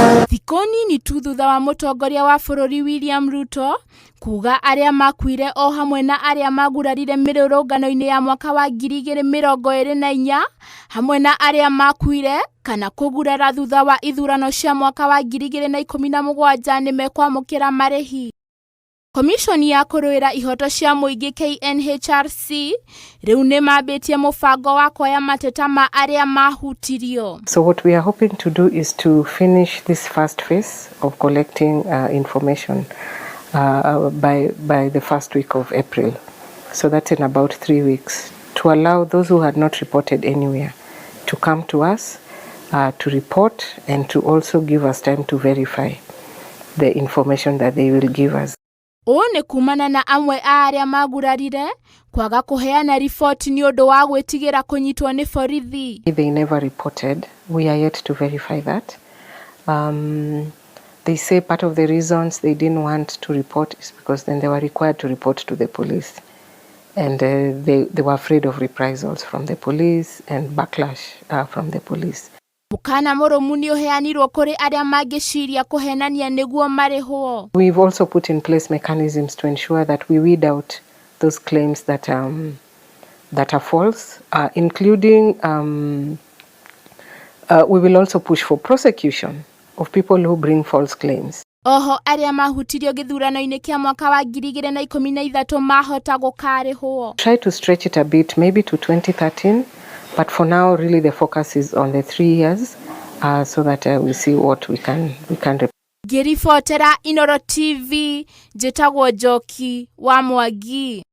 Thikũ nini tu thutha wa mũtongoria wa bũrũri William Ruto kuga arĩa makuire o hamwe na arĩa magurarĩire mĩrũrũngano-inĩ ya mwaka wa 2024 hamwe na arĩa makuire kana kũgurara thutha wa ithurano cia mwaka wa 2017 nĩmekwamũkĩra marĩhi. Komishoni ya kũrũĩra ihoto cia mũingĩ KNHRC rĩu nĩmambĩtie mũbango wa kuoya mateta ma arĩa mahutirio. So what we are hoping to do is to finish this first phase of collecting information by the first week of April. So that's in about 3 weeks, to allow those who had not reported anywhere to come to us to report and to also give us time to verify the information that they will give us. Ũũ nĩ kumana na amwe a arĩa magurarire kwaga kũheana riboti nĩ ũndũ wa gwĩtigĩra kũnyitwo nĩ borithi. They never reported. We are yet to verify that. They say part of the reasons they didn't want to report is because then they were required to report to the police. And they were afraid of reprisals from the police and backlash from the police. Mũkana mũrũmu nĩ ũheanirwo kũrĩ arĩa mangĩciria kũhenania nĩguo marĩhwo. We've also put in place mechanisms to ensure that we weed out those claims that are false, including we will also push for prosecution of people who bring false claims. Oho arĩa mahutirio gĩthurano-inĩ kĩa mwaka wa 2013 mahota gũkarĩhwo. Try to stretch it a bit, maybe to 2013. But for now, really, the focus is on the 3 years, so that we see what we can. Ngĩribotera Inooro TV, njĩtagwo Njoki wa Mwangi.